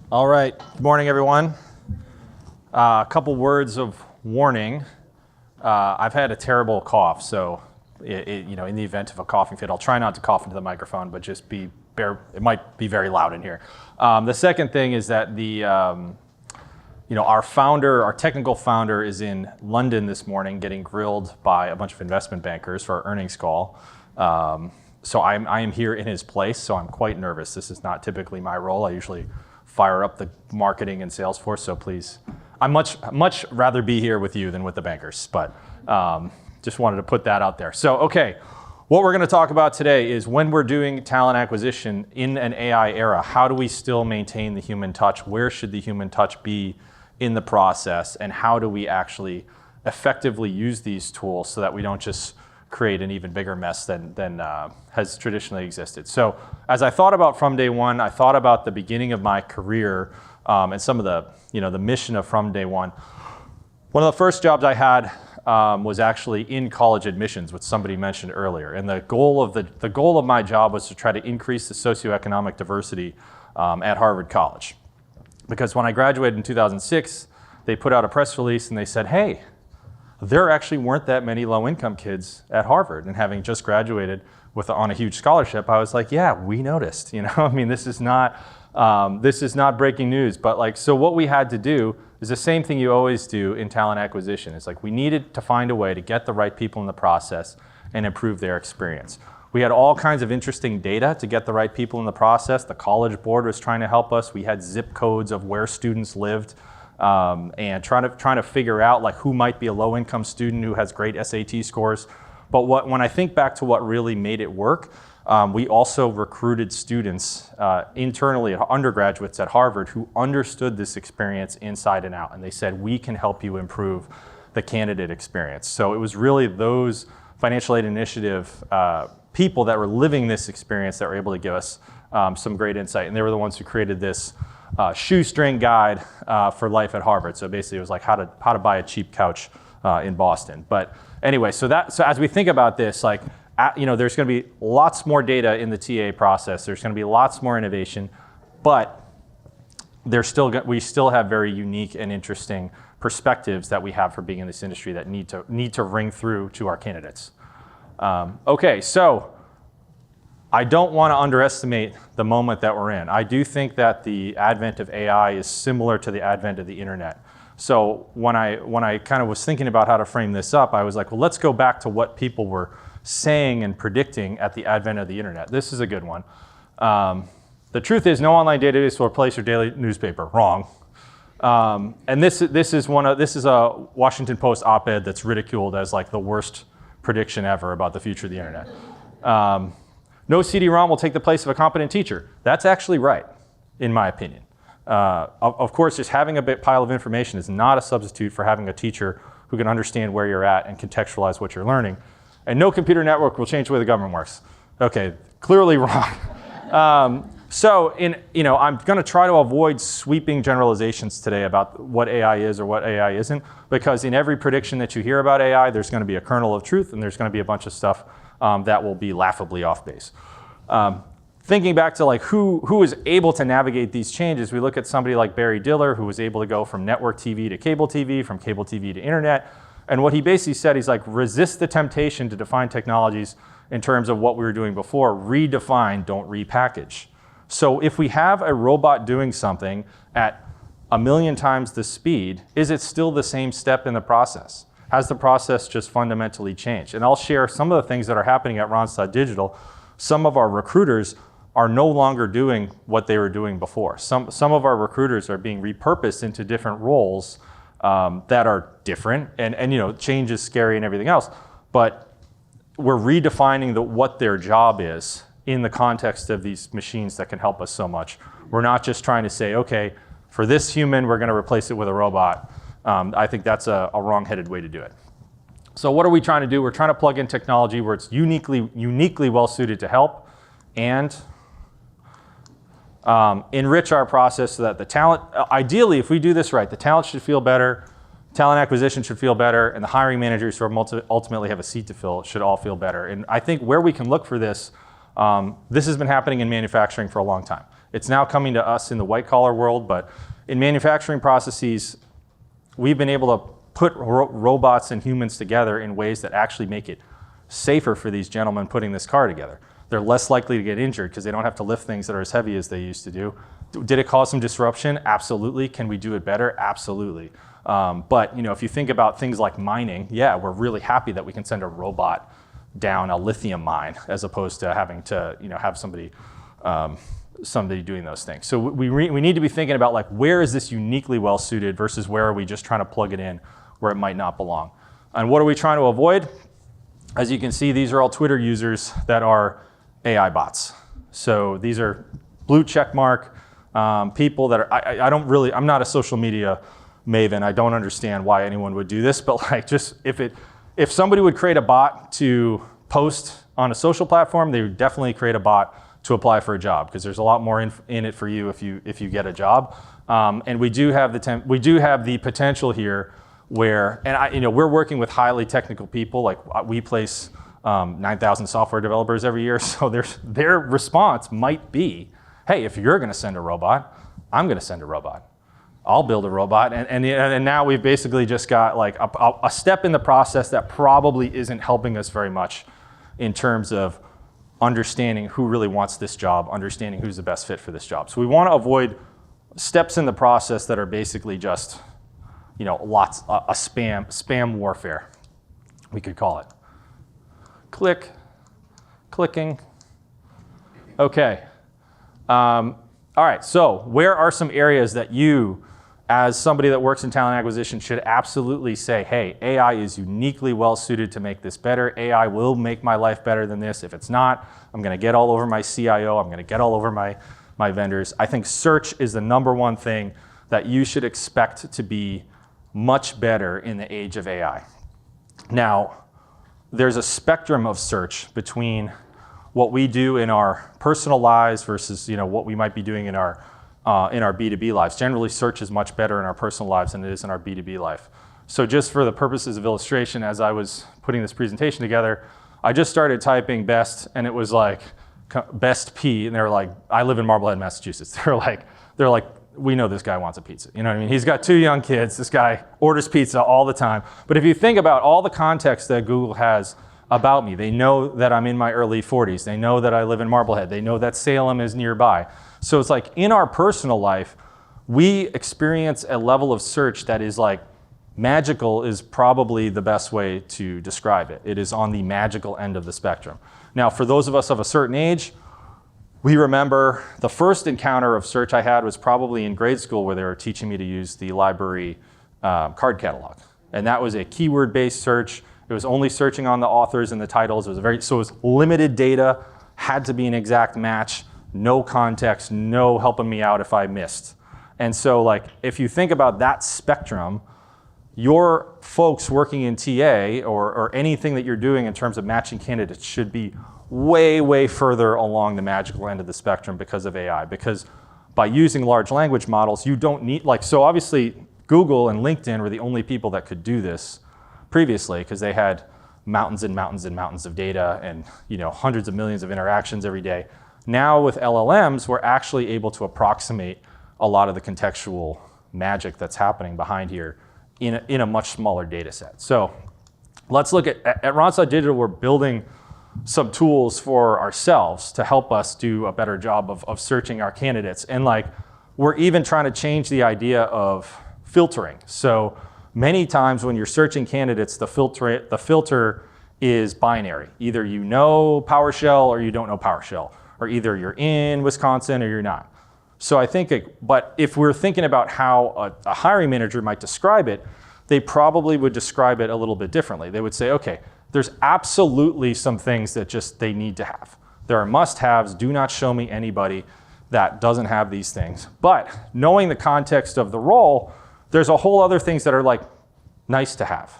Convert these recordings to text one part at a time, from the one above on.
All right, good morning, everyone. A couple words of warning. I've had a terrible cough, so in the event of a coughing fit, I'll try not to cough into the microphone, but just it might be very loud in here. The second thing is that our technical founder is in London this morning getting grilled by a bunch of investment bankers for our earnings call. So I am here in his place, so I'm quite nervous. This is not typically my role. I usually fire up the marketing and sales force, so please, I'd much rather be here with you than with the bankers, but just wanted to put that out there. So, okay, what we're gonna talk about today is when we're doing talent acquisition in an AI era, how do we still maintain the human touch? Where should the human touch be in the process? And how do we actually effectively use these tools so that we don't just create an even bigger mess than has traditionally existed? So as I thought about From Day One, I thought about the beginning of my career and some of the mission of From Day One. One of the first jobs I had was actually in college admissions, which somebody mentioned earlier. And the goal of my job was to try to increase the socioeconomic diversity at Harvard College. Because when I graduated in 2006, they put out a press release and they said, hey, there actually weren't that many low-income kids at Harvard. And having just graduated on a huge scholarship, I was like, yeah, we noticed. I mean, this is not breaking news. But so what we had to do is the same thing you always do in talent acquisition. It's like we needed to find a way to get the right people in the process and improve their experience. We had all kinds of interesting data to get the right people in the process. The College Board was trying to help us. We had zip codes of where students lived. And trying to figure out who might be a low-income student who has great SAT scores. But when I think back to what really made it work, we also recruited students internally, undergraduates at Harvard, who understood this experience inside and out. And they said, we can help you improve the candidate experience. So it was really those financial aid initiative people that were living this experience that were able to give us some great insight. And they were the ones who created this shoestring guide for life at Harvard. So basically it was like how to buy a cheap couch in Boston. But anyway, so as we think about this, there's going to be lots more data in the TA process. There's going to be lots more innovation, but we still have very unique and interesting perspectives that we have for being in this industry that need to ring through to our candidates. Okay, so I don't want to underestimate the moment that we're in. I do think that the advent of AI is similar to the advent of the internet. So when I kind of was thinking about how to frame this up, I was like, well, let's go back to what people were saying and predicting at the advent of the internet. This is a good one. The truth is, no online database will replace your daily newspaper. Wrong. And this is a Washington Post op-ed that's ridiculed as the worst prediction ever about the future of the internet. No CD-ROM will take the place of a competent teacher. That's actually right, in my opinion. Of course, just having a big pile of information is not a substitute for having a teacher who can understand where you're at and contextualize what you're learning. And no computer network will change the way the government works. Okay, clearly wrong. So I'm going to try to avoid sweeping generalizations today about what AI is or what AI isn't, because in every prediction that you hear about AI, there's going to be a kernel of truth and there's going to be a bunch of stuff that will be laughably off base. Thinking back to who is able to navigate these changes, we look at somebody like Barry Diller, who was able to go from network TV to cable TV, from cable TV to internet. And what he basically said, he's resist the temptation to define technologies in terms of what we were doing before. Redefine, don't repackage. So if we have a robot doing something at 1,000,000 times the speed, is it still the same step in the process? Has the process just fundamentally changed? And I'll share some of the things that are happening at Randstad Digital. Some of our recruiters are no longer doing what they were doing before. Some of our recruiters are being repurposed into different roles that are different. And change is scary and everything else. But we're redefining what their job is in the context of these machines that can help us so much. We're not just trying to say, okay, for this human, we're going to replace it with a robot. I think that's a wrong-headed way to do it. So what are we trying to do? We're trying to plug in technology where it's uniquely well-suited to help and enrich our process so that the talent, ideally, if we do this right, the talent should feel better, talent acquisition should feel better, and the hiring managers who ultimately have a seat to fill should all feel better. And I think where we can look for this, this has been happening in manufacturing for a long time. It's now coming to us in the white collar world, but in manufacturing processes, we've been able to put robots and humans together in ways that actually make it safer for these gentlemen putting this car together. They're less likely to get injured because they don't have to lift things that are as heavy as they used to do. Did it cause some disruption? Absolutely. Can we do it better? Absolutely. But if you think about things like mining, yeah, we're really happy that we can send a robot down a lithium mine as opposed to having to have somebody doing those things. So we need to be thinking about like, where is this uniquely well suited versus where are we just trying to plug it in where it might not belong? And what are we trying to avoid? As you can see, these are all Twitter users that are AI bots. So these are blue check mark people that are, I'm not a social media maven. I don't understand why anyone would do this, but like just if somebody would create a bot to post on a social platform, they would definitely create a bot to apply for a job because there's a lot more in it for you if you get a job. And we do have the potential here where, and we're working with highly technical people. Like we place 9,000 software developers every year, so their response might be, hey, if you're going to send a robot, I'm going to send a robot. I'll build a robot, and now we've basically just got like a step in the process that probably isn't helping us very much in terms of understanding who really wants this job, understanding who's the best fit for this job. So we want to avoid steps in the process that are basically just, a spam warfare, we could call it. Clicking. Okay. All right, so where are some areas that you, as somebody that works in talent acquisition, should absolutely say, hey, AI is uniquely well suited to make this better. AI will make my life better than this. If it's not, I'm gonna get all over my CIO. I'm gonna get all over my vendors. I think search is the number one thing that you should expect to be much better in the age of AI. Now, there's a spectrum of search between what we do in our personal lives versus what we might be doing in our B2B lives. Generally, search is much better in our personal lives than it is in our B2B life. So just for the purposes of illustration, as I was putting this presentation together, I just started typing best, and it was like best P, and they were like, I live in Marblehead, Massachusetts. They're like, we know this guy wants a pizza. You know what I mean? He's got 2 young kids. This guy orders pizza all the time. But if you think about all the context that Google has about me, they know that I'm in my early 40s. They know that I live in Marblehead. They know that Salem is nearby. So it's like in our personal life, we experience a level of search that is like magical is probably the best way to describe it. It is on the magical end of the spectrum. Now, for those of us of a certain age, we remember the first encounter of search I had was probably in grade school where they were teaching me to use the library card catalog. And that was a keyword-based search. It was only searching on the authors and the titles. So it was limited data, had to be an exact match, no context, no helping me out if I missed. And so like, if you think about that spectrum, your folks working in TA or anything that you're doing in terms of matching candidates should be way, way further along the magical end of the spectrum because of AI. Because by using large language models, you don't need, so obviously Google and LinkedIn were the only people that could do this previously because they had mountains and mountains and mountains of data and hundreds of millions of interactions every day. Now with LLMs, we're actually able to approximate a lot of the contextual magic that's happening behind here in a much smaller data set. So let's look at Randstad Digital, we're building some tools for ourselves to help us do a better job of searching our candidates. And we're even trying to change the idea of filtering. So many times when you're searching candidates, the filter is binary. Either you know PowerShell or you don't know PowerShell, or either you're in Wisconsin or you're not. So I think, but if we're thinking about how a hiring manager might describe it, they probably would describe it a little bit differently. They would say, okay, there's absolutely some things that just they need to have. There are must-haves. Do not show me anybody that doesn't have these things. But knowing the context of the role, there's a whole other things that are like nice to have.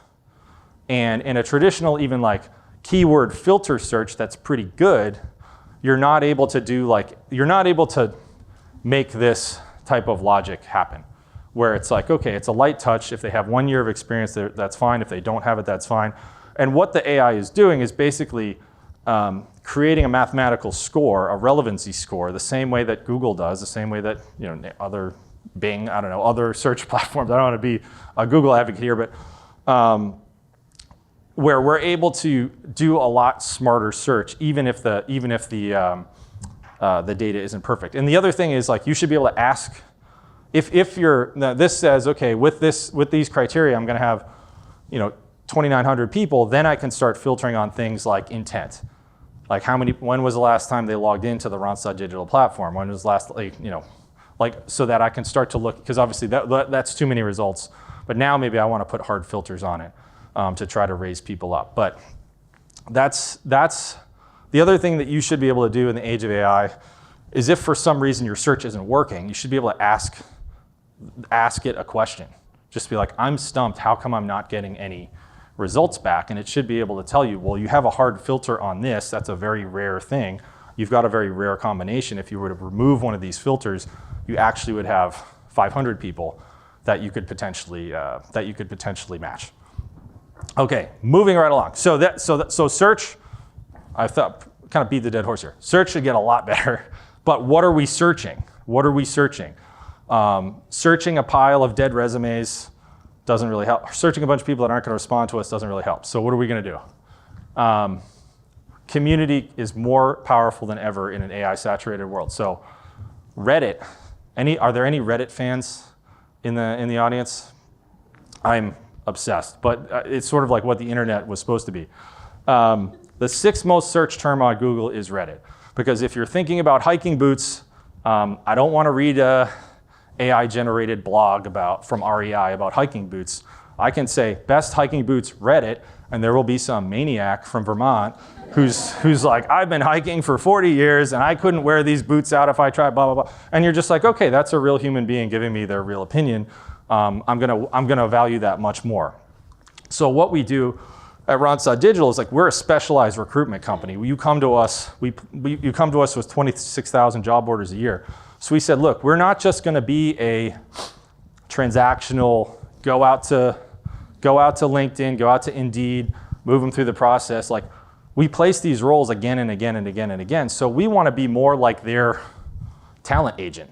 And in a traditional even keyword filter search that's pretty good, you're not able to do you're not able to make this type of logic happen. Where it's like, okay, it's a light touch. If they have 1 year of experience, that's fine. If they don't have it, that's fine. And what the AI is doing is basically creating a mathematical score, a relevancy score, the same way that Google does, the same way that other Bing, I don't know, other search platforms. I don't want to be a Google advocate here, but where we're able to do a lot smarter search, even if the data isn't perfect. And the other thing is, like, you should be able to ask if you're. Now this says, okay, with these criteria, I'm going to have 2,900 people. Then I can start filtering on things like intent. Like when was the last time they logged into the Randstad digital platform? When was last, so that I can start to look, because obviously that's too many results. But now maybe I want to put hard filters on it to try to raise people up. But that's the other thing that you should be able to do in the age of AI is if for some reason your search isn't working, you should be able to ask it a question. Just be like, I'm stumped, how come I'm not getting any results back? And it should be able to tell you, well, you have a hard filter on this. That's a very rare thing. You've got a very rare combination. If you were to remove one of these filters, you actually would have 500 people that you could potentially match. Okay, moving right along. So search, I thought kind of beat the dead horse here. Search should get a lot better, but what are we searching? What are we searching? Searching a pile of dead resumes doesn't really help. Searching a bunch of people that aren't going to respond to us doesn't really help. So what are we going to do? Community is more powerful than ever in an AI-saturated world. So Reddit, are there any Reddit fans in the audience? I'm obsessed, but it's sort of like what the internet was supposed to be. The sixth most searched term on Google is Reddit, because if you're thinking about hiking boots, I don't want to read a AI-generated blog from REI about hiking boots. I can say best hiking boots Reddit, and there will be some maniac from Vermont who's like, I've been hiking for 40 years and I couldn't wear these boots out if I tried, blah, blah, blah. And you're just like, okay, that's a real human being giving me their real opinion. I'm gonna value that much more. So what we do at Randstad Digital is, like, we're a specialized recruitment company. You come to us, you come to us with 26,000 job orders a year. So we said, look, we're not just gonna be a transactional, go out to LinkedIn, go out to Indeed, move them through the process. Like, we place these roles again and again and again and again. So we want to be more like their talent agent.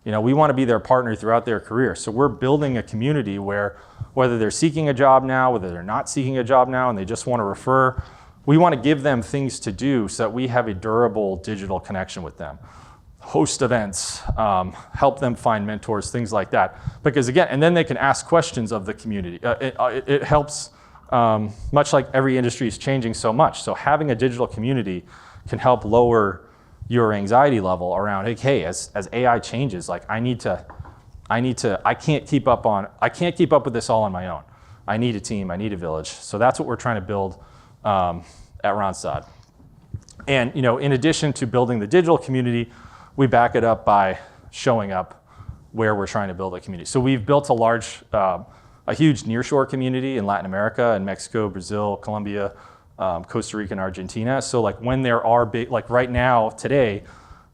We want to be their partner throughout their career. So we're building a community where, whether they're seeking a job now, whether they're not seeking a job now, and they just want to refer, we want to give them things to do so that we have a durable digital connection with them. Host events, help them find mentors, things like that. Because again, and then they can ask questions of the community. It helps, much like every industry is changing so much. So having a digital community can help lower your anxiety level around, hey, as AI changes, like I can't keep up with this all on my own. I need a team, I need a village. So that's what we're trying to build at Randstad. And in addition to building the digital community, we back it up by showing up where we're trying to build a community. So we've built a huge nearshore community in Latin America and Mexico, Brazil, Colombia, Costa Rica, and Argentina. So like when there are big, like right now, today,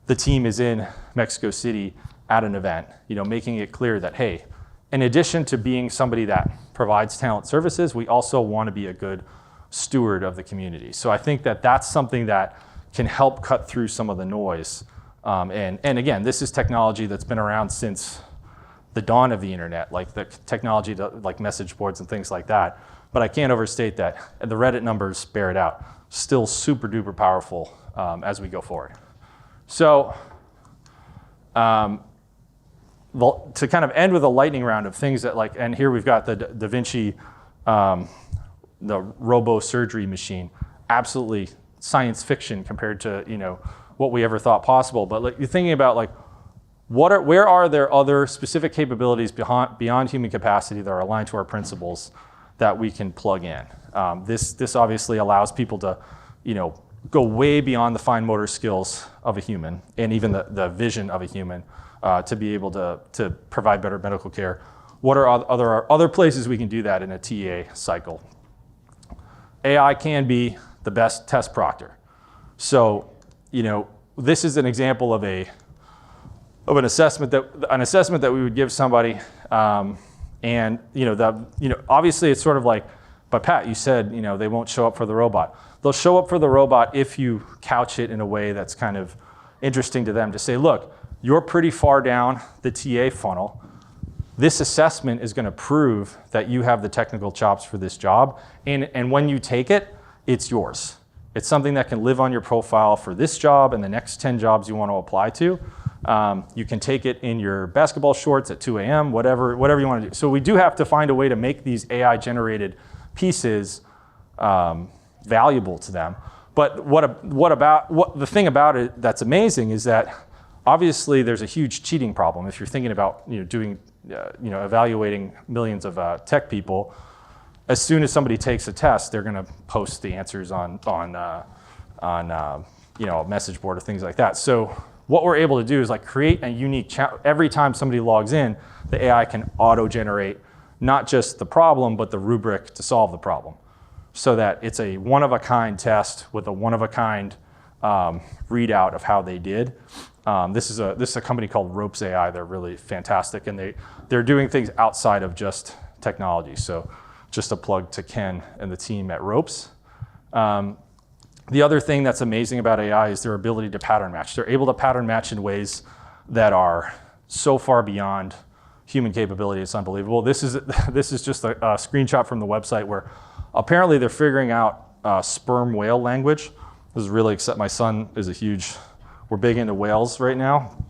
the team is in Mexico City at an event, making it clear that, hey, in addition to being somebody that provides talent services, we also want to be a good steward of the community. So I think that that's something that can help cut through some of the noise. And again, this is technology that's been around since the dawn of the internet, like the technology like message boards and things like that. But I can't overstate that. And the Reddit numbers bear it out. Still super duper powerful as we go forward. So to kind of end with a lightning round of things that and here we've got the Da Vinci, the robo surgery machine, absolutely science fiction compared to what we ever thought possible. But you're thinking about where are there other specific capabilities beyond human capacity that are aligned to our principles that we can plug in? This obviously allows people to, go way beyond the fine motor skills of a human and even the vision of a human to be able to provide better medical care. What are other places we can do that in a TA cycle? AI can be the best test proctor. So, this is an example of an assessment that we would give somebody, and obviously it's sort of like but Pat, you said, they won't show up for the robot. They'll show up for the robot if you couch it in a way that's kind of interesting to them to say, look, you're pretty far down the TA funnel. This assessment is going to prove that you have the technical chops for this job. And when you take it, it's yours. It's something that can live on your profile for this job and the next 10 jobs you want to apply to. You can take it in your basketball shorts at 2 a.m., whatever you want to do. So we do have to find a way to make these AI-generated pieces valuable to them. But the thing about it that's amazing is that obviously there's a huge cheating problem. If you're thinking about evaluating millions of tech people, as soon as somebody takes a test, they're going to post the answers on a message board or things like that. So what we're able to do is like create a unique every time somebody logs in, the AI can auto-generate not just the problem, but the rubric to solve the problem, so that it's a one-of-a-kind test with a one-of-a-kind readout of how they did. This is a company called Ropes AI. They're really fantastic, and they're doing things outside of just technology. So just a plug to Ken and the team at Ropes. The other thing that's amazing about AI is their ability to pattern match. They're able to pattern match in ways that are so far beyond human capability. It's unbelievable. This is just a screenshot from the website where apparently they're figuring out sperm whale language. This is really exciting. My son is we're big into whales right now.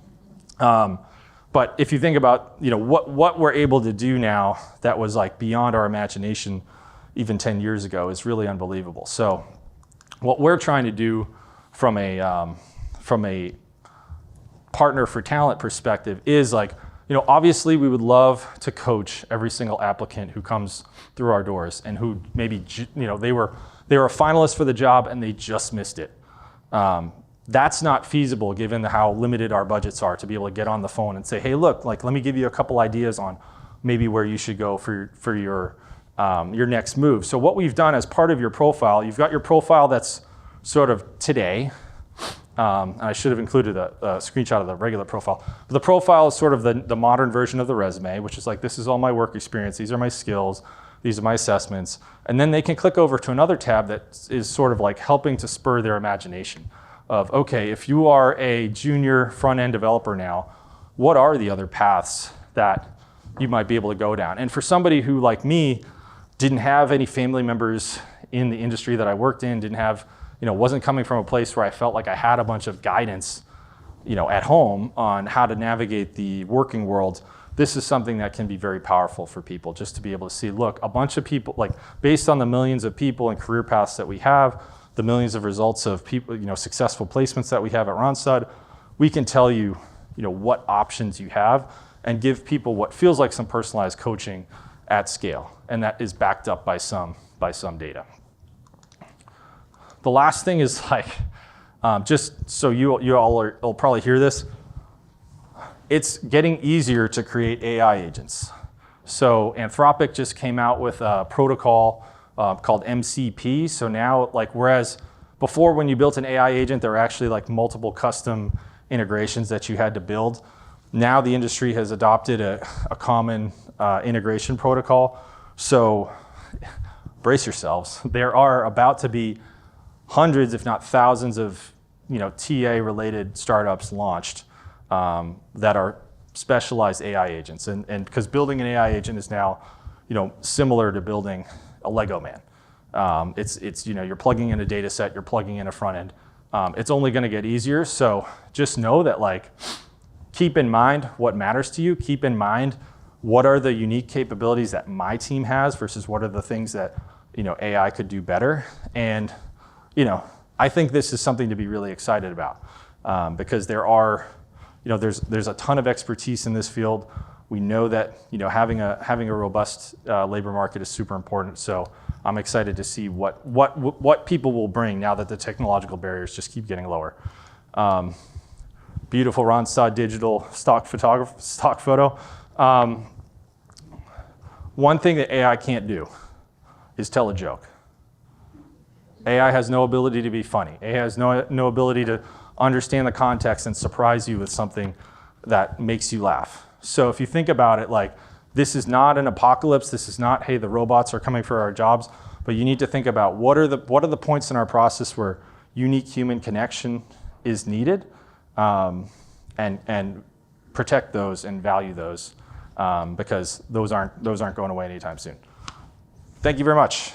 But if you think about what we're able to do now that was like beyond our imagination even 10 years ago is really unbelievable. So what we're trying to do from a partner for talent perspective is like, obviously we would love to coach every single applicant who comes through our doors and who maybe, they were a finalist for the job and they just missed it. That's not feasible given how limited our budgets are to be able to get on the phone and say, hey, look, like, let me give you a couple ideas on maybe where you should go for your next move. So what we've done as part of your profile, you've got your profile that's sort of today. And I should have included a screenshot of the regular profile. But the profile is sort of the modern version of the resume, which is like, this is all my work experience. These are my skills. These are my assessments. And then they can click over to another tab that is sort of like helping to spur their imagination of, okay, if you are a junior front-end developer now, what are the other paths that you might be able to go down? And for somebody who, like me, didn't have any family members in the industry that I worked in, wasn't coming from a place where I felt like I had a bunch of guidance, at home on how to navigate the working world, this is something that can be very powerful for people, just to be able to see, look, a bunch of people, like based on the millions of people and career paths that we have, the millions of results of people, successful placements that we have at Randstad, we can tell you, what options you have and give people what feels like some personalized coaching at scale. And that is backed up by some data. The last thing is like, just so you all will probably hear this, it's getting easier to create AI agents. So Anthropic just came out with a protocol called MCP. So now, like, whereas before when you built an AI agent, there were actually like multiple custom integrations that you had to build. Now the industry has adopted a common integration protocol. So brace yourselves. There are about to be hundreds, if not thousands of TA-related startups launched that are specialized AI agents. And because building an AI agent is now similar to building a Lego man. It's you're plugging in a data set, you're plugging in a front end. It's only going to get easier. So just know that, like, keep in mind what matters to you. Keep in mind what are the unique capabilities that my team has versus what are the things that AI could do better. And I think this is something to be really excited about because there are there's a ton of expertise in this field. We know that having a robust labor market is super important. So I'm excited to see what people will bring now that the technological barriers just keep getting lower. Beautiful Randstad digital stock photo. One thing that AI can't do is tell a joke. AI has no ability to be funny. AI has no ability to understand the context and surprise you with something that makes you laugh. So if you think about it, like, This is not an apocalypse. This is not, hey, the robots are coming for our jobs. But you need to think about what are the points in our process where unique human connection is needed, and protect those and value those, because those aren't going away anytime soon. Thank you very much.